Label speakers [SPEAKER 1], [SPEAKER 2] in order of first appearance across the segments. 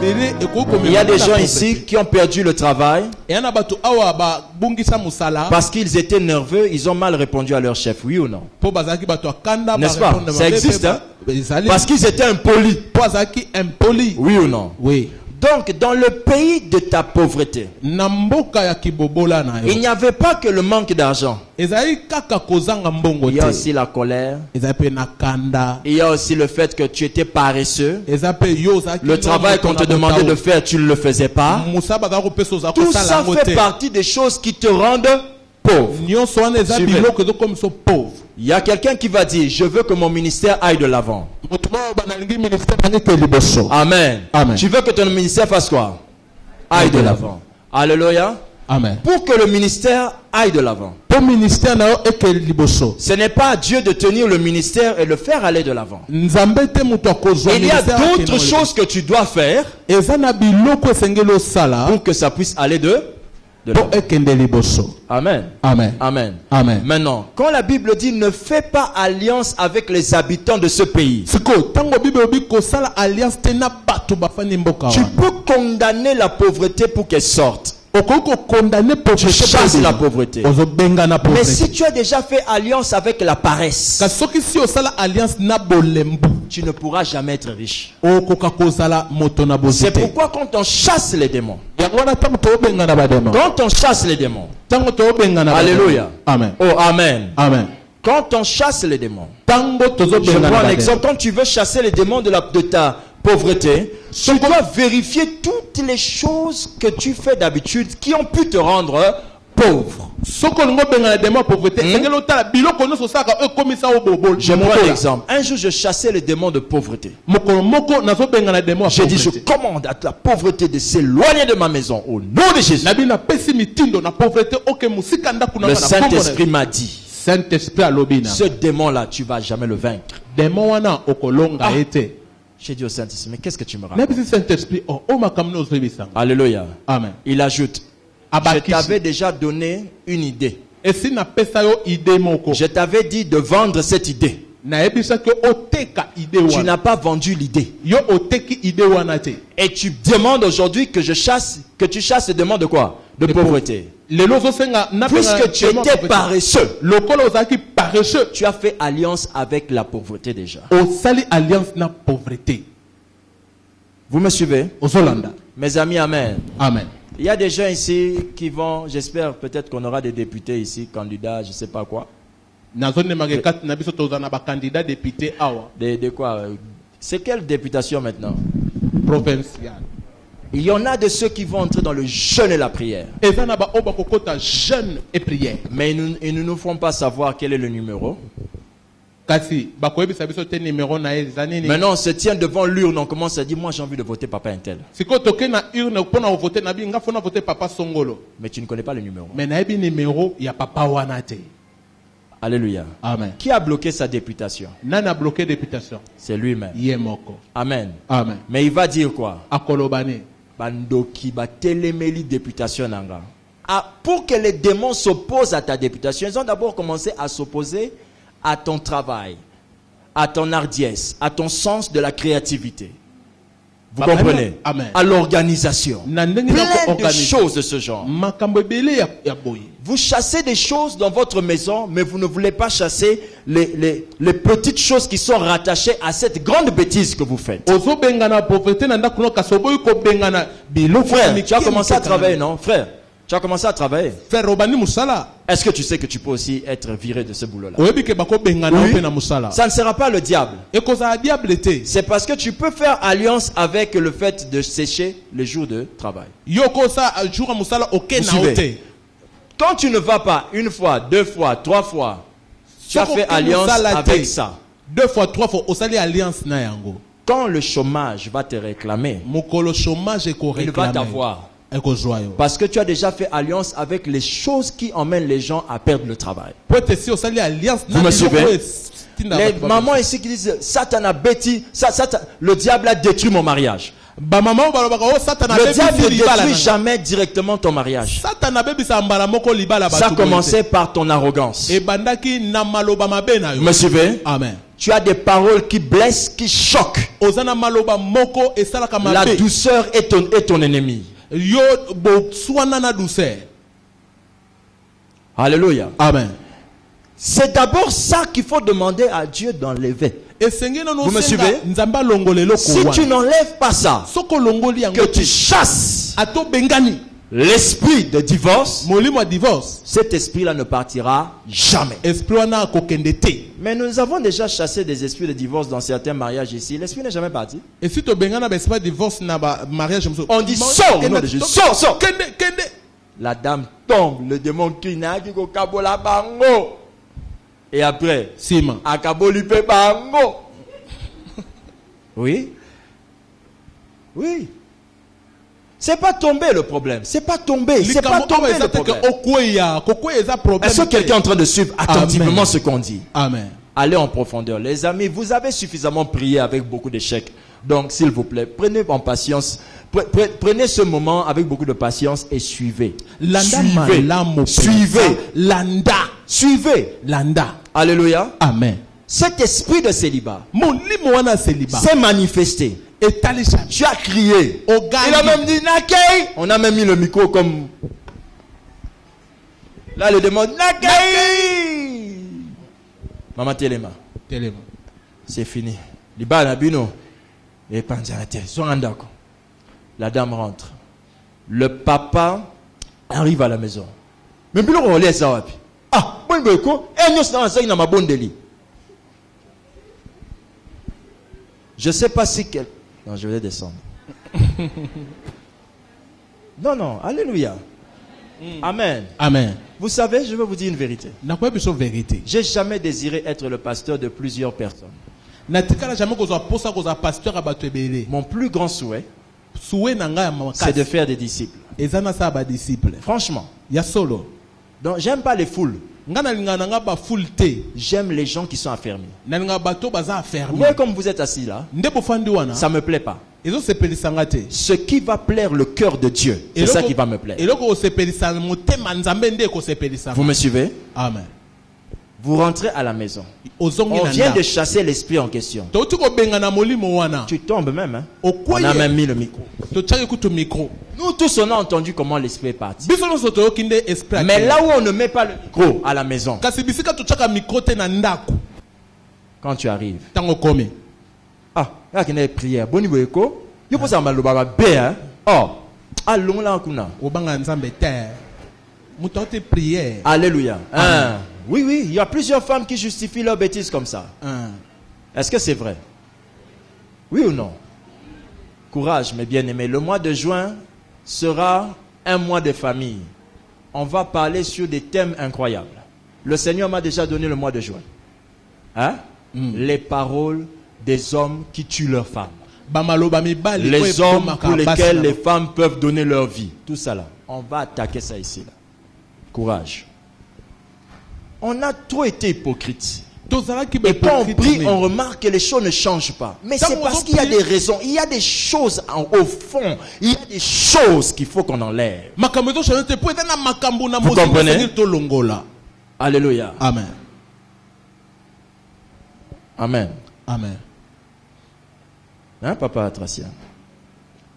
[SPEAKER 1] Il y a des gens ici qui ont perdu le travail parce qu'ils étaient nerveux, ils ont mal répondu à leur chef, oui ou non? N'est-ce pas? Ça existe, hein? Parce qu'ils étaient impolis. Oui ou non?
[SPEAKER 2] Oui.
[SPEAKER 1] Donc, dans le pays de ta pauvreté, il n'y avait pas que le manque d'argent. Il y a aussi la colère. Il y a aussi le fait que tu étais paresseux. Le travail qu'on te demandait de faire, tu ne le faisais pas. Tout ça fait partie des choses qui te rendent pauvre. Il y a quelqu'un qui va dire, je veux que mon ministère aille de l'avant. Amen.
[SPEAKER 2] Amen.
[SPEAKER 1] Tu veux que ton ministère fasse quoi? Aille de l'avant. Alléluia.
[SPEAKER 2] Amen.
[SPEAKER 1] Pour que le ministère aille de l'avant, ce n'est pas à Dieu de tenir le ministère et le faire aller de l'avant. Il y a d'autres choses que tu dois faire pour que ça puisse aller de l'avant. Amen.
[SPEAKER 2] Amen.
[SPEAKER 1] Amen.
[SPEAKER 2] Amen.
[SPEAKER 1] Maintenant, quand la Bible dit ne fais pas alliance avec les habitants de ce pays, tu peux condamner la pauvreté pour qu'elle sorte. Tu chasses la pauvreté. Mais si tu as déjà fait alliance avec la paresse, tu ne pourras jamais être riche. C'est pourquoi quand on chasse les démons, alléluia.
[SPEAKER 2] Amen.
[SPEAKER 1] Oh, amen.
[SPEAKER 2] Amen.
[SPEAKER 1] Quand on chasse les démons, je prends un exemple. Quand tu veux chasser les démons de ta pauvreté, tu dois vérifier toutes les choses que tu fais d'habitude qui ont pu te rendre pauvre. Je prends un exemple. Un jour, je chassais les démons de pauvreté. J'ai dit, je commande à la pauvreté de s'éloigner de ma maison au nom de Jésus. Le Saint-Esprit m'a dit, ce démon-là, tu ne vas jamais le vaincre. J'ai dit au Saint-Esprit, mais qu'est-ce que tu me racontes? Alléluia.
[SPEAKER 2] Amen.
[SPEAKER 1] Il ajoute, je t'avais déjà donné une idée. Je t'avais dit de vendre cette idée. Tu n'as pas vendu l'idée. Et tu demandes aujourd'hui que tu chasses les demandes de quoi? De pauvreté. Puisque tu étais paresseux, tu as fait alliance avec la pauvreté déjà. Vous me suivez? Mes amis, amen.
[SPEAKER 2] Amen.
[SPEAKER 1] Il y a des gens ici qui vont, j'espère peut-être qu'on aura des députés ici, candidats, je ne sais pas quoi. De quoi? C'est quelle députation maintenant?
[SPEAKER 2] Provinciale.
[SPEAKER 1] Il y en a de ceux qui vont entrer dans le jeûne et la prière. Mais ils ne nous font pas savoir quel est le numéro. Maintenant, on se tient devant l'urne, on commence à dire, moi j'ai envie de voter papa Intel. Mais tu ne connais pas le numéro. Alléluia.
[SPEAKER 2] Amen.
[SPEAKER 1] Qui a bloqué sa députation? C'est lui-même. Amen.
[SPEAKER 2] Amen.
[SPEAKER 1] Mais il va dire quoi? Bandoki ba telemeli députation nanga. Pour que les démons s'opposent à ta députation, ils ont d'abord commencé à s'opposer à ton travail, à ton hardiesse, à ton sens de la créativité. Vous comprenez?
[SPEAKER 2] Amen.
[SPEAKER 1] À l'organisation. Plein de choses de ce genre. Vous chassez des choses dans votre maison, mais vous ne voulez pas chasser les petites choses qui sont rattachées à cette grande bêtise que vous faites. Frère, tu as commencé à travailler, non? Frère, tu as commencé à travailler. Est-ce que tu sais que tu peux aussi être viré de ce boulot-là? Oui. Ça ne sera pas le diable. C'est parce que tu peux faire alliance avec le fait de sécher les jours de travail. Vous suivez? Quand tu ne vas pas une fois, deux fois, trois fois, tu as fait alliance avec ça.
[SPEAKER 2] Deux fois, trois fois,
[SPEAKER 1] quand le chômage va te réclamer, il va t'avoir. Parce que tu as déjà fait alliance avec les choses qui emmènent les gens à perdre le travail. Vous me suivez? Les mamans ici qui disent Satan a bêti, le diable a détruit mon mariage. Le diable ne détruit jamais directement ton mariage. Ça a commencé par ton arrogance. Vous me suivez?
[SPEAKER 2] Amen.
[SPEAKER 1] Tu as des paroles qui blessent, qui choquent. La douceur est ton ennemi. Alléluia.
[SPEAKER 2] Amen.
[SPEAKER 1] C'est d'abord ça qu'il faut demander à Dieu d'enlever. Vous me suivez? Si tu n'enlèves pas ça, que tu chasses l'esprit de divorce, cet esprit-là ne partira jamais. Mais nous avons déjà chassé des esprits de divorce dans certains mariages ici. L'esprit n'est jamais parti. On dit sors au nom de Jésus. Sors. La dame tombe, le démon crie. Et après, Akabolipe bango. Oui. C'est pas tomber le problème. C'est pas tomber le problème. Est-ce que quelqu'un est en train de suivre attentivement ce qu'on dit?
[SPEAKER 2] Amen.
[SPEAKER 1] Allez en profondeur. Les amis, vous avez suffisamment prié avec beaucoup d'échecs. Donc, s'il vous plaît, prenez en patience. Prenez ce moment avec beaucoup de patience et suivez. Suivez. Alléluia.
[SPEAKER 2] Amen.
[SPEAKER 1] Cet esprit de célibat s'est manifesté. Tu as crié. Il a même dit Nakei. On a même mis le micro comme. Là, le démon Nakei. Maman Téléma. C'est fini. Liba Nabino. Et Panzarate. La dame rentre. Le papa arrive à la maison. Mais puis on laisse ça. Ah, bon, je ne sais pas si quel. Non, je vais descendre. Non, alléluia. Amen. Vous savez, je vais vous dire une vérité. J'ai jamais désiré être le pasteur de plusieurs personnes. Mon plus grand souhait, c'est de faire des disciples. Franchement. Donc, j'aime pas les foules. J'aime les gens qui sont affermis. Vous voyez comme vous êtes assis là, ça me plaît pas. Ce qui va plaire le cœur de Dieu, c'est ça qui va me plaire. Vous me suivez?
[SPEAKER 2] Amen.
[SPEAKER 1] Vous rentrez à la maison. On vient de chasser l'esprit en question. Tu tombes même. Hein? On a même mis le micro. Nous tous on a entendu comment l'esprit est parti. Mais là où on ne met pas le micro à la maison, quand tu arrives, là qu'il y a une prière. Bon niveau écho. Il faut savoir le baba bé. Oh, allons là kuna. Alléluia. Oui, il y a plusieurs femmes qui justifient leurs bêtises comme ça. Est-ce que c'est vrai? Oui ou non? Courage, mes bien-aimés. Le mois de juin sera un mois de famille. On va parler sur des thèmes incroyables. Le Seigneur m'a déjà donné le mois de juin. Les paroles des hommes qui tuent leurs femmes. Les hommes pour lesquels les femmes peuvent donner leur vie. Tout ça là. On va attaquer ça ici. Là. Courage. On a trop été hypocrites. Et quand on prie, on remarque que les choses ne changent pas. Mais c'est parce qu'il y a des raisons. Il y a des choses au fond. Il y a des choses qu'il faut qu'on enlève. Vous comprenez? Alléluia.
[SPEAKER 2] Amen.
[SPEAKER 1] Hein, papa Tracia?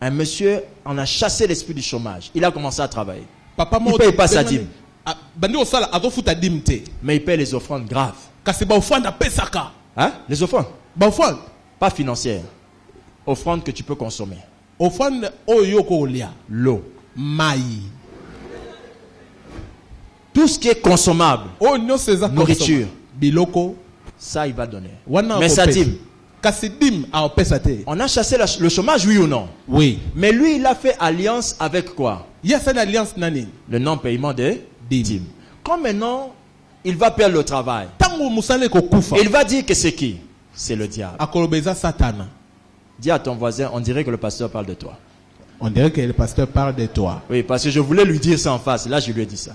[SPEAKER 1] Un monsieur, on a chassé l'esprit du chômage. Il a commencé à travailler. Il ne paye pas sa dîme. Mais il paye les offrandes graves. Hein? Les offrandes? Pas financières. Offrandes que tu peux consommer. L'eau. Tout ce qui est consommable. Nourriture. Ça, il va donner. Mais sa dîme. On a chassé le chômage, oui ou non?
[SPEAKER 2] Oui.
[SPEAKER 1] Mais lui, il a fait alliance avec quoi? Le non-paiement des dîmes. Comme maintenant, il va perdre le travail. Il va dire que c'est qui? C'est le diable. Dis à ton voisin, on dirait que le pasteur parle de toi.
[SPEAKER 2] On dirait que le pasteur parle de toi.
[SPEAKER 1] Oui, parce que je voulais lui dire ça en face. Là, je lui ai dit ça.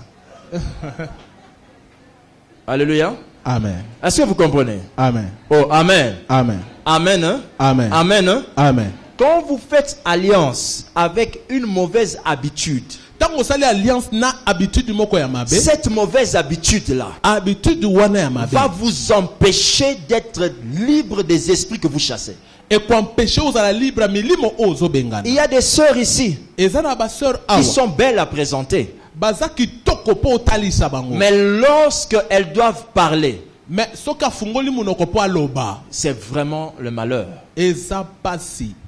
[SPEAKER 1] Alléluia.
[SPEAKER 2] Amen.
[SPEAKER 1] Est-ce que vous comprenez?
[SPEAKER 2] Amen.
[SPEAKER 1] Oh, amen.
[SPEAKER 2] Amen.
[SPEAKER 1] Amen. Hein?
[SPEAKER 2] Amen.
[SPEAKER 1] Amen. Hein?
[SPEAKER 2] Amen.
[SPEAKER 1] Quand vous faites alliance avec une mauvaise habitude, Cette mauvaise habitude-là va vous empêcher d'être libre des esprits que vous chassez. Il y a des sœurs ici qui sont belles à présenter. Mais lorsqu'elles doivent parler, c'est vraiment le malheur.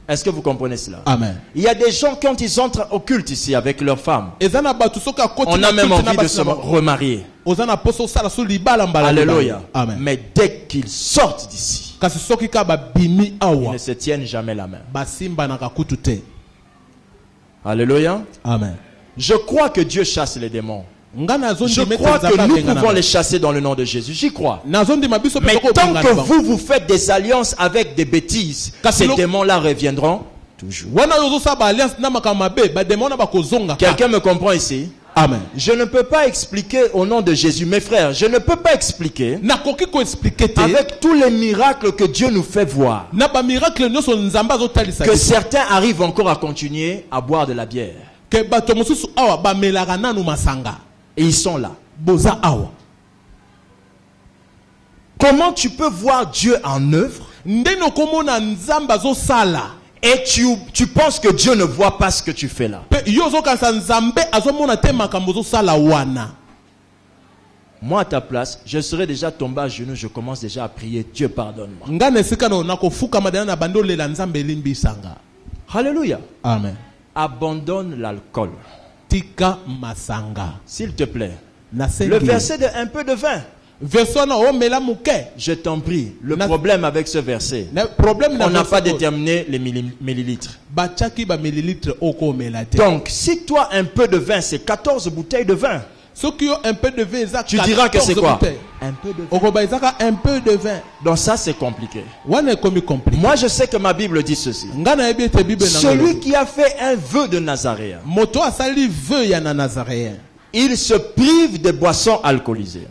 [SPEAKER 1] Est-ce que vous comprenez cela?
[SPEAKER 2] Amen.
[SPEAKER 1] Il y a des gens, quand ils entrent au culte ici avec leurs femmes, on a même envie de se remarier. Alléluia.
[SPEAKER 2] Amen.
[SPEAKER 1] Mais dès qu'ils sortent d'ici, ils ne se tiennent jamais la main. Alléluia.
[SPEAKER 2] Amen.
[SPEAKER 1] Je crois que Dieu chasse les démons. Je crois que nous pouvons les chasser dans le nom de Jésus. J'y crois. Mais tant que vous faites des alliances avec des bêtises, ces démons-là reviendront toujours. Quelqu'un me comprend ici?
[SPEAKER 2] Amen.
[SPEAKER 1] Je ne peux pas expliquer au nom de Jésus, mes frères, je ne peux pas expliquer avec tous les miracles que Dieu nous fait voir que certains arrivent encore à continuer à boire de la bière. Et ils sont là. Comment tu peux voir Dieu en œuvre et tu penses que Dieu ne voit pas ce que tu fais là? Moi à ta place, je serais déjà tombé à genoux, je commence déjà à prier. Dieu pardonne-moi. Alléluia.
[SPEAKER 2] Amen.
[SPEAKER 1] Abandonne l'alcool. S'il te plaît.
[SPEAKER 2] Le
[SPEAKER 1] verset de un peu de vin. Je t'en prie, le problème avec ce verset, on n'a pas déterminé les millilitres. Donc, si toi un peu de vin, c'est 14 bouteilles de vin. Tu diras que c'est quoi? Un peu de vin. Donc ça c'est compliqué. Moi je sais que ma Bible dit ceci. Celui qui a fait un vœu de Nazaréen, il se prive des boissons alcoolisées.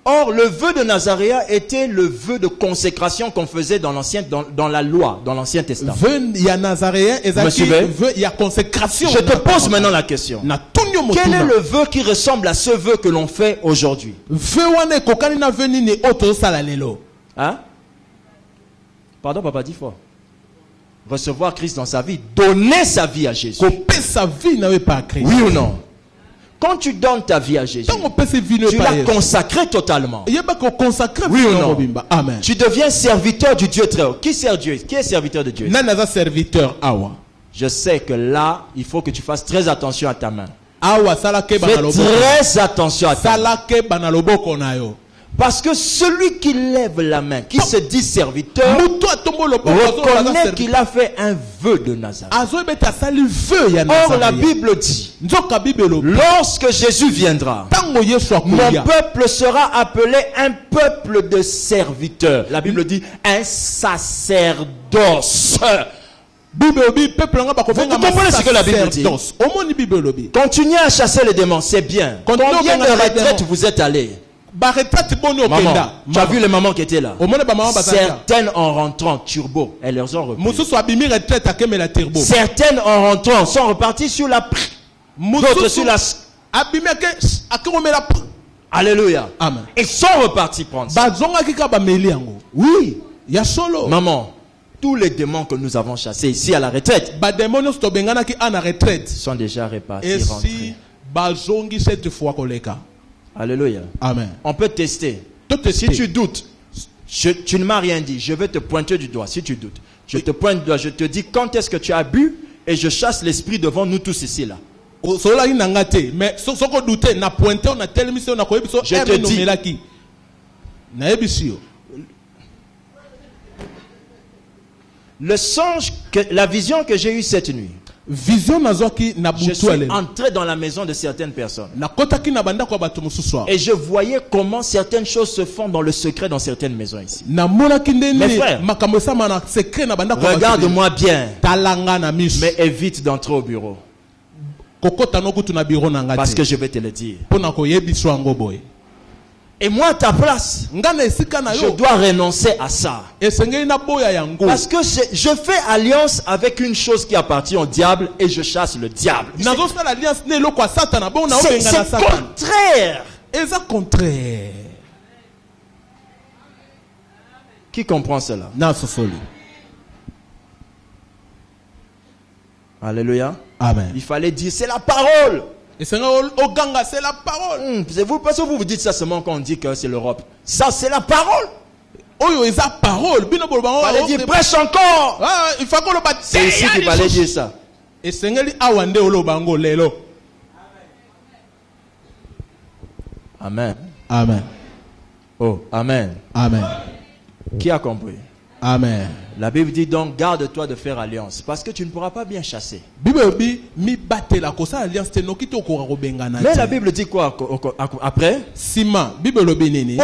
[SPEAKER 1] Or, le vœu de Nazaréen était le vœu de consécration qu'on faisait dans la loi, dans l'Ancien Testament. Me suivez? Je te pose maintenant la question. Quel est le vœu qui ressemble à ce vœu que l'on fait aujourd'hui? Hein? Pardon, papa, dis fort. Recevoir Christ dans sa vie, donner sa vie à Jésus. Oui ou non? Quand tu donnes ta vie à Jésus, tu l'as consacré totalement. Oui ou non?
[SPEAKER 2] Amen.
[SPEAKER 1] Tu deviens serviteur du Dieu très haut. Qui sert Dieu? Qui est serviteur de Dieu? Je sais que là, il faut que tu fasses très attention à ta main. Fais très attention à ta main. Parce que celui qui lève la main, qui se dit serviteur, reconnaît qu'il a fait un vœu de Nazareth. Or la Bible dit, lorsque Jésus viendra, mon peuple sera appelé un peuple de serviteurs. La Bible dit un sacerdoce. Vous comprenez ce que la Bible dit? Continuez à chasser les démons, c'est bien. Combien de retraites vous êtes allés? Maman, tu as vu les mamans qui étaient là? Certaines en rentrant turbo, elles leur ont repris. Certaines en rentrant sont reparties sur la d'autres sur la. Alléluia.
[SPEAKER 2] Amen.
[SPEAKER 1] Ils sont repartis prendre ça. Oui. Maman, tous les démons que nous avons chassés ici à la retraite sont déjà repartis, rentrés. Alléluia.
[SPEAKER 2] Amen.
[SPEAKER 1] On peut tester. Si tu doutes, tu ne m'as rien dit. Je vais te pointer du doigt. Si tu doutes, je te pointe du doigt. Je te dis quand est-ce que tu as bu et je chasse l'esprit devant nous tous ici là. Je te dis. Le songe, la vision que j'ai eue cette nuit. Je suis entré dans la maison de certaines personnes. Et je voyais comment certaines choses se font dans le secret dans certaines maisons ici. Mes frères, regarde-moi bien, mais évite d'entrer au bureau. Parce que je vais te le dire. Et moi à ta place, je dois renoncer à ça. Parce que je fais alliance avec une chose qui appartient au diable et je chasse le diable. C'est contraire. Qui comprend cela? Alléluia.
[SPEAKER 2] Amen.
[SPEAKER 1] Il fallait dire c'est la parole.
[SPEAKER 2] C'est la parole.
[SPEAKER 1] Parce que vous dites ça seulement quand on dit que c'est l'Europe. Ça c'est la parole.
[SPEAKER 2] Il
[SPEAKER 1] fallait dire prêche encore. C'est ici qu'il fallait dire ça. Amen.
[SPEAKER 2] Amen.
[SPEAKER 1] Oh, amen.
[SPEAKER 2] Amen.
[SPEAKER 1] Qui a compris?
[SPEAKER 2] Amen.
[SPEAKER 1] La Bible dit donc garde-toi de faire alliance parce que tu ne pourras pas bien chasser. Mais la Bible dit quoi après?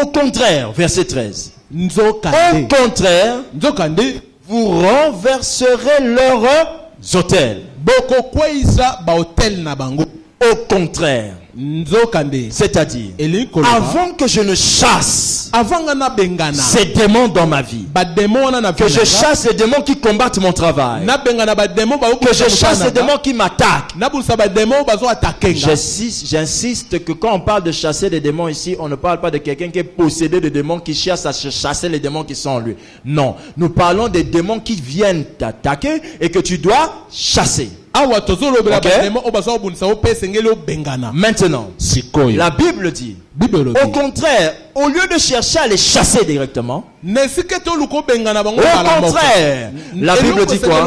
[SPEAKER 1] Au contraire, verset 13. Au contraire, vous renverserez leurs autels. Au contraire. C'est-à-dire, avant que je ne chasse ces démons dans ma vie, que je chasse les démons qui combattent mon travail, que je chasse les démons qui m'attaquent. J'insiste que quand on parle de chasser des démons ici, on ne parle pas de quelqu'un qui est possédé de démons qui cherche à chasser les démons qui sont en lui. Non, nous parlons des démons qui viennent t'attaquer et que tu dois chasser. Okay. Maintenant, la Bible dit, au contraire, au lieu de chercher à les chasser directement, au contraire, la Bible dit quoi?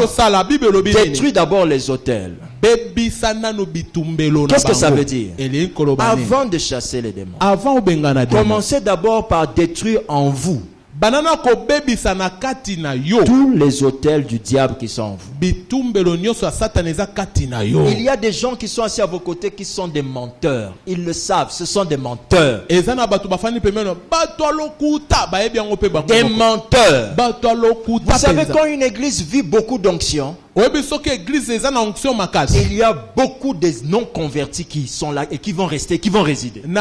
[SPEAKER 1] Détruis d'abord les autels. Qu'est-ce que ça veut dire? Avant de chasser les démons, commencez d'abord par détruire en vous tous les autels du diable qui sont en vous. Il y a des gens qui sont assis à vos côtés qui sont des menteurs. Ils le savent, ce sont des menteurs. Des menteurs. Vous savez, quand une église vit beaucoup d'onction, il y a beaucoup de non-convertis qui sont là et qui vont rester, qui vont résider. Il y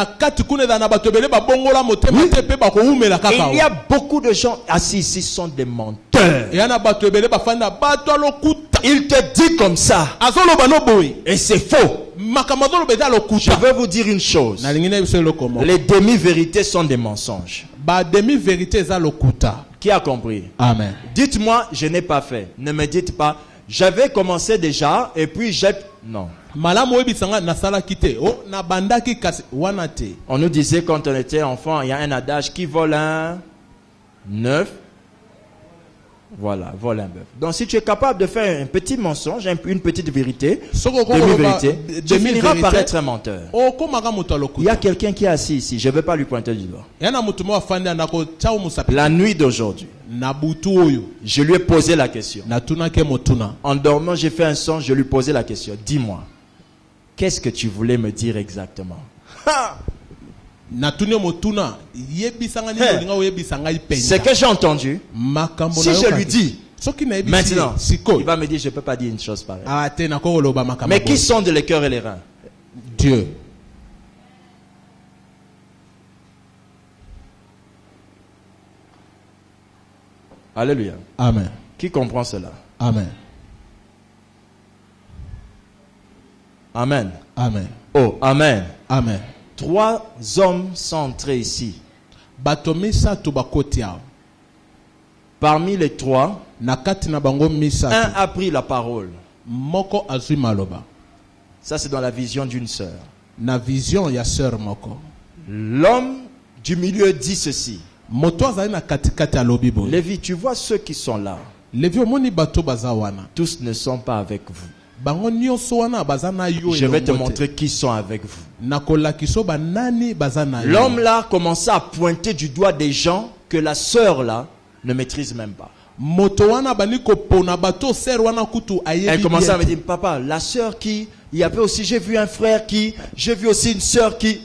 [SPEAKER 1] a beaucoup de gens assis ici sont des menteurs. Il te dit comme ça. Et c'est faux. Je veux vous dire une chose. Les demi-vérités sont des mensonges. Qui a compris?
[SPEAKER 2] Amen.
[SPEAKER 1] Dites-moi, je n'ai pas fait. Ne me dites pas, j'avais commencé déjà et puis j'ai... Non. On nous disait quand on était enfant, il y a un adage qui vole un 9. Voilà, vole un bœuf. Donc si tu es capable de faire un petit mensonge, une petite vérité, demi-vérité, tu finiras par être un menteur. Il y a quelqu'un qui est assis ici, je ne vais pas lui pointer du doigt. La nuit d'aujourd'hui, je lui ai posé la question. En dormant, j'ai fait un songe, je lui ai posé la question. Dis-moi, qu'est-ce que tu voulais me dire exactement? C'est que j'ai entendu. Si je lui dis maintenant, il va me dire je ne peux pas dire une chose pareille. Mais qui sonde les cœurs et les reins?
[SPEAKER 2] Dieu.
[SPEAKER 1] Alléluia.
[SPEAKER 2] Amen.
[SPEAKER 1] Qui comprend cela?
[SPEAKER 2] Amen.
[SPEAKER 1] Amen.
[SPEAKER 2] Amen.
[SPEAKER 1] Oh, amen.
[SPEAKER 2] Amen.
[SPEAKER 1] 3 hommes sont entrés ici. Parmi les 3, un a pris la parole. Ça, c'est dans la vision d'une sœur. L'homme du milieu dit ceci. Lévi, tu vois ceux qui sont là. Tous ne sont pas avec vous. Je vais te montrer qui sont avec vous. L'homme là commençait à pointer du doigt des gens que la sœur là ne maîtrise même pas. Elle commençait à me dire, papa, la sœur qui, il y avait aussi, j'ai vu un frère qui, j'ai vu aussi une sœur qui,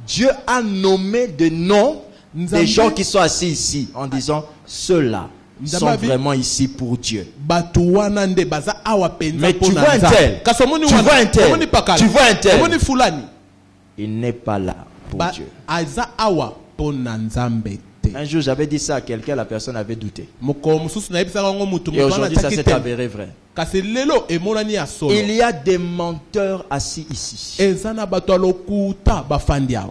[SPEAKER 1] Dieu a nommé des noms des gens qui sont assis ici en disant, ceux-là sont vraiment ici pour Dieu. Mais tu vois un tel, tu vois un tel, il n'est pas là pour Dieu. Un jour, j'avais dit ça à quelqu'un, la personne avait douté. Et aujourd'hui, ça s'est avéré vrai. Il y a des menteurs assis ici,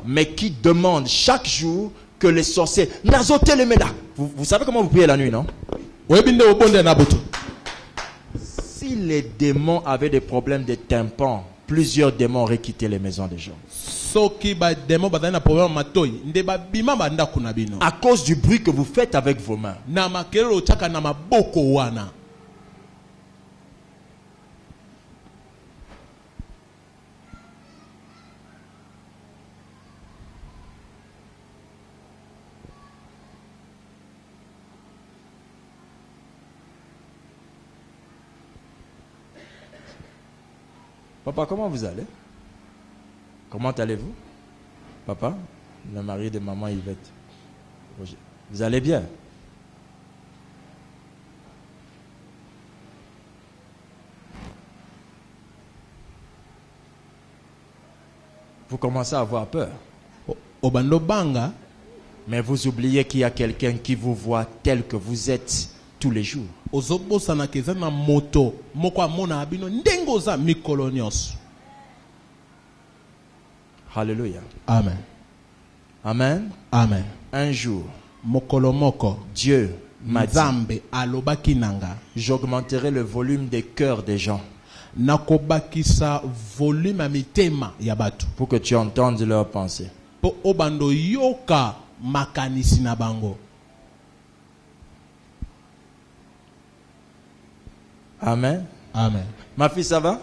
[SPEAKER 1] mais qui demandent chaque jour que les sorciers... Vous savez comment vous priez la nuit, non? Si les démons avaient des problèmes de tympan, plusieurs démons auraient quitté les maisons des gens. À cause du bruit que vous faites avec vos mains. Papa, comment vous allez? Comment allez-vous? Papa, le mari de maman Yvette. Vous allez bien? Vous commencez à avoir peur. Mais vous oubliez qu'il y a quelqu'un qui vous voit tel que vous êtes tous les jours. Alléluia.
[SPEAKER 2] Amen.
[SPEAKER 1] Amen.
[SPEAKER 2] Amen.
[SPEAKER 1] Un jour,
[SPEAKER 2] Dieu
[SPEAKER 1] m'a dit, j'augmenterai le volume des cœurs des gens pour que tu entendes leurs pensées. Amen.
[SPEAKER 2] Amen.
[SPEAKER 1] Ma fille, ça va?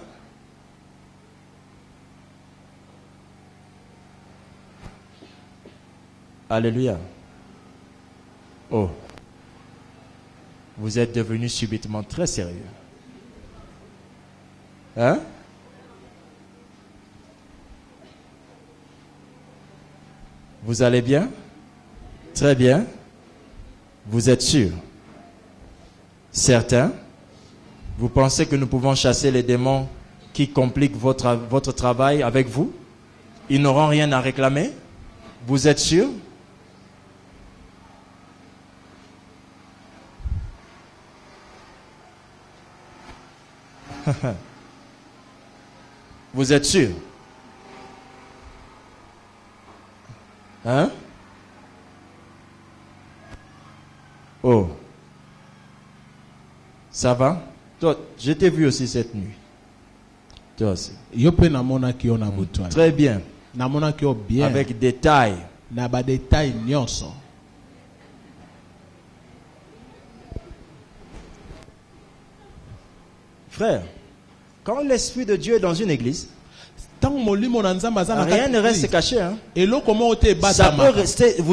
[SPEAKER 1] Alléluia. Oh. Vous êtes devenu subitement très sérieux. Hein? Vous allez bien? Très bien. Vous êtes sûr? Certains? Vous pensez que nous pouvons chasser les démons qui compliquent votre travail avec vous? Ils n'auront rien à réclamer? Vous êtes sûr? Vous êtes sûr? Hein? Oh. Ça va? Toi, je t'ai vu aussi cette nuit. Toi aussi. Très bien. Avec détail. Frère, quand l'Esprit de Dieu est dans une église, rien ne reste caché. Hein?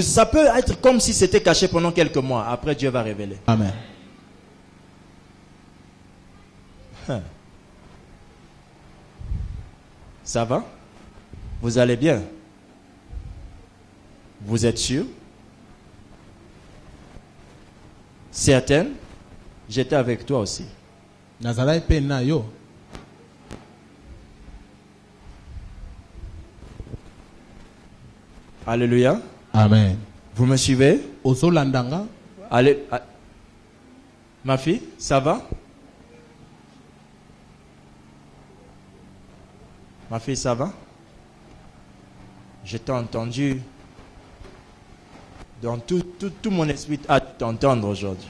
[SPEAKER 1] Ça peut être comme si c'était caché pendant quelques mois. Après, Dieu va révéler.
[SPEAKER 2] Amen.
[SPEAKER 1] Ça va? Vous allez bien? Vous êtes sûr? Certaines? J'étais avec toi aussi. Alléluia.
[SPEAKER 2] Amen.
[SPEAKER 1] Vous me suivez? Allez. Ma fille, ça va? Ma fille, ça va? Je t'ai entendu dans tout mon esprit à t'entendre aujourd'hui.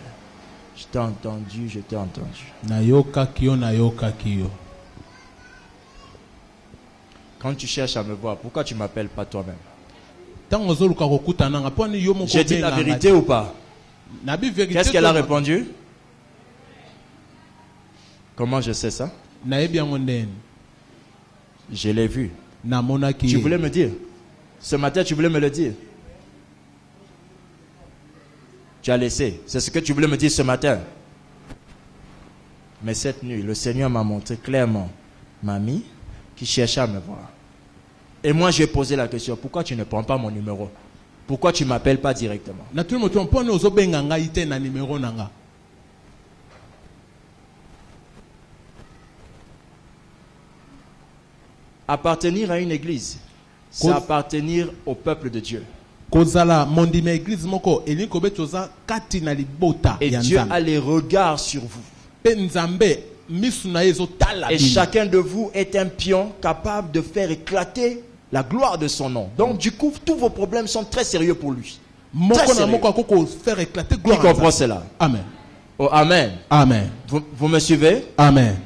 [SPEAKER 1] Je t'ai entendu. Quand tu cherches à me voir, pourquoi tu ne m'appelles pas toi-même? J'ai dit la vérité ou pas? Qu'est-ce qu'elle a répondu? Comment je sais ça? Je l'ai vu. Tu voulais me dire. Ce matin, tu voulais me le dire. Tu as laissé. C'est ce que tu voulais me dire ce matin. Mais cette nuit, le Seigneur m'a montré clairement mamie qui cherchait à me voir. Et moi, j'ai posé la question, pourquoi tu ne prends pas mon numéro? Pourquoi tu ne m'appelles pas directement? Appartenir à une église, c'est appartenir au peuple de Dieu. Et Dieu a les regards sur vous. Et chacun de vous est un pion capable de faire éclater la gloire de son nom. Donc du coup, tous vos problèmes sont très sérieux pour lui. Très sérieux. Qui comprend cela?
[SPEAKER 2] Amen.
[SPEAKER 1] Oh, amen.
[SPEAKER 2] Amen.
[SPEAKER 1] Vous me suivez?
[SPEAKER 2] Amen.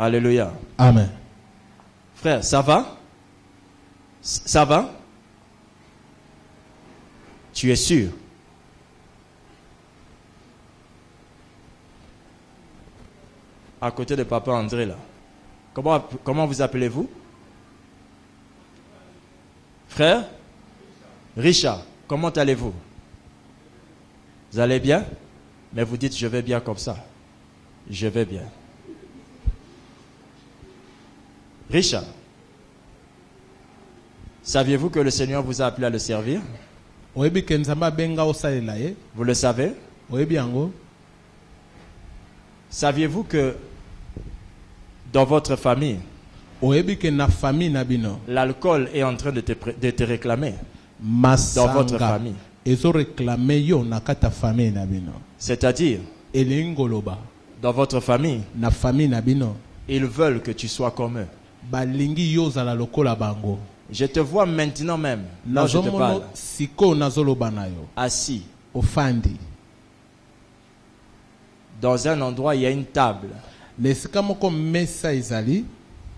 [SPEAKER 1] Alléluia.
[SPEAKER 2] Amen.
[SPEAKER 1] Frère, ça va? Ça va? Tu es sûr? À côté de papa André là. Comment vous appelez-vous? Frère? Richard, comment allez-vous? Vous allez bien? Mais vous dites je vais bien comme ça. Je vais bien. Richard, saviez-vous que le Seigneur vous a appelé à le servir? Vous le savez? Saviez-vous que dans votre famille, l'alcool est en train de te réclamer dans votre famille? C'est-à-dire, dans votre famille, ils veulent que tu sois comme eux. Je te vois maintenant même, là je te parle, assis dans un endroit, il y a une table.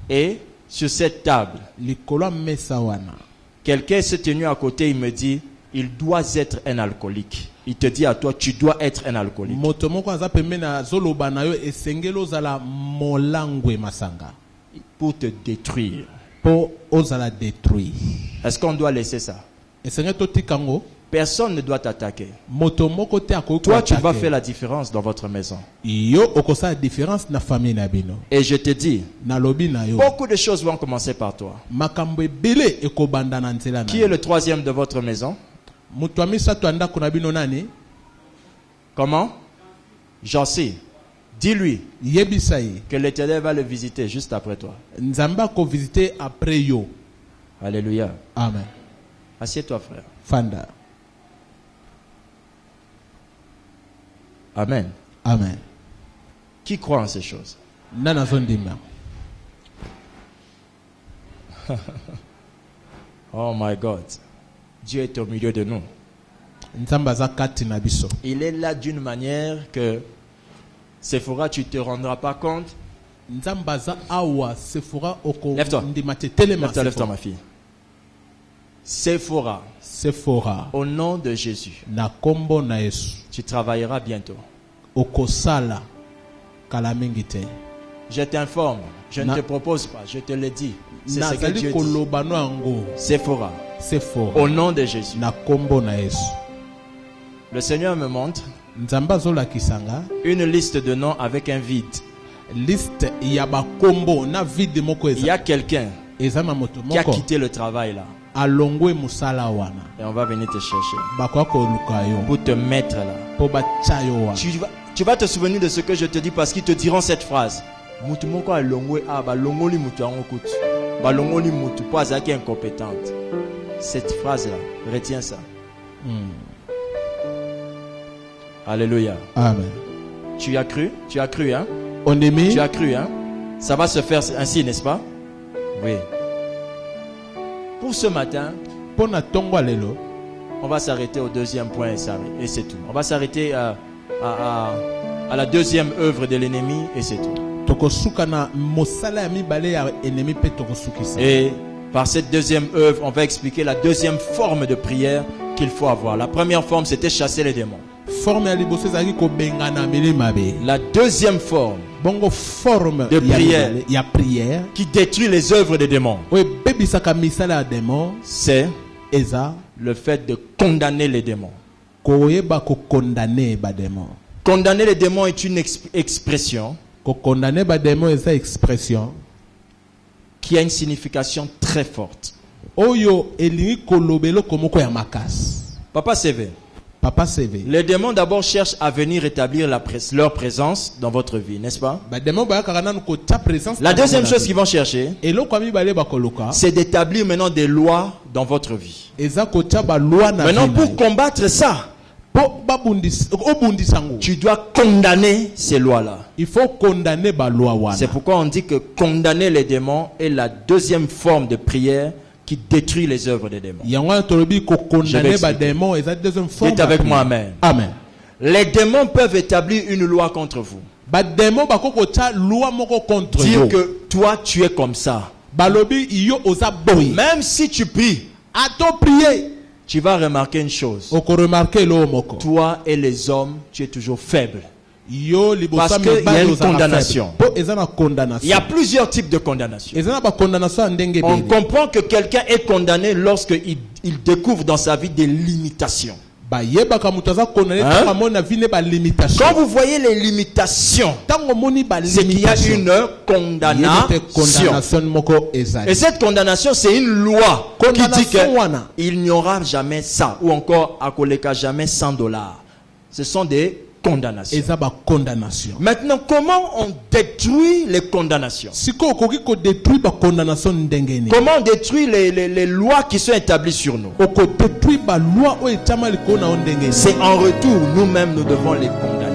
[SPEAKER 1] Et sur cette table, quelqu'un s'est tenu à côté, il me dit, il doit être un alcoolique. Il te dit à toi, tu dois être un alcoolique. Pour te détruire. Est-ce qu'on doit laisser ça? Personne ne doit t'attaquer. Toi, tu vas faire la différence dans votre maison. Et je te dis, beaucoup de choses vont commencer par toi. Qui est le troisième de votre maison? Comment? Jancy. Dis-lui que l'Éternel va le visiter juste après toi. Alléluia.
[SPEAKER 2] Amen.
[SPEAKER 1] Assieds-toi, frère.
[SPEAKER 2] Fanda.
[SPEAKER 1] Amen.
[SPEAKER 2] Amen.
[SPEAKER 1] Qui croit en ces choses? Oh my God. Dieu est au milieu de nous. Il est là d'une manière que Sephora, tu ne te rendras pas compte. Lève-toi. Lève-toi, ma fille. Sephora. Au nom de Jésus. Tu travailleras bientôt. Je t'informe. Je ne te propose pas. Je te le dis. C'est ce que Dieu dit. Sephora. Au nom de Jésus. Le Seigneur me montre une liste de noms avec un vide. Il y a quelqu'un qui a quitté le travail là. Et on va venir te chercher pour te mettre là. Tu vas te souvenir de ce que je te dis parce qu'ils te diront cette phrase. Incompétente. Cette phrase là, retiens ça. Alléluia.
[SPEAKER 2] Amen.
[SPEAKER 1] Tu as cru? Tu as cru, hein?
[SPEAKER 2] Tu
[SPEAKER 1] as cru, hein? Ça va se faire ainsi, n'est-ce pas? Oui. Pour ce matin, on va s'arrêter au deuxième point et c'est tout. On va s'arrêter à la deuxième œuvre de l'ennemi et c'est tout. Et par cette deuxième œuvre, on va expliquer la deuxième forme de prière qu'il faut avoir. La première forme, c'était chasser les démons. La deuxième forme de prière qui détruit les œuvres des démons, c'est le fait de condamner les démons. Condamner les démons est une expression qui a une signification très forte. Papa CV,
[SPEAKER 2] Papa CV.
[SPEAKER 1] Les démons d'abord cherchent à venir établir leur présence dans votre vie, n'est-ce pas? La deuxième chose qu'ils vont chercher, c'est d'établir maintenant des lois dans votre vie. Maintenant, pour combattre ça, tu dois condamner ces lois-là.
[SPEAKER 2] Il faut condamner la loi.
[SPEAKER 1] C'est pourquoi on dit que condamner les démons est la deuxième forme de prière qui détruit les œuvres des démons. Dites avec moi amen.
[SPEAKER 2] Amen.
[SPEAKER 1] Les démons peuvent établir une loi contre vous. Dire que toi tu es comme ça. Même si tu pries, tu vas remarquer une chose. Toi et les hommes, tu es toujours faible. Parce qu'il y a une condamnation. Il y a plusieurs types de condamnation. On comprend que quelqu'un est condamné lorsqu'il découvre dans sa vie des limitations. Quand vous voyez les limitations, c'est qu'il y a une condamnation. Et cette condamnation, c'est une loi qui dit qu'il n'y aura jamais ça. Ou encore, à Koleka, jamais $100. Ce sont des condamnations. Maintenant, comment on détruit les condamnations? Comment on détruit les lois qui sont établies sur nous? C'est en retour, nous-mêmes, nous devons les condamner.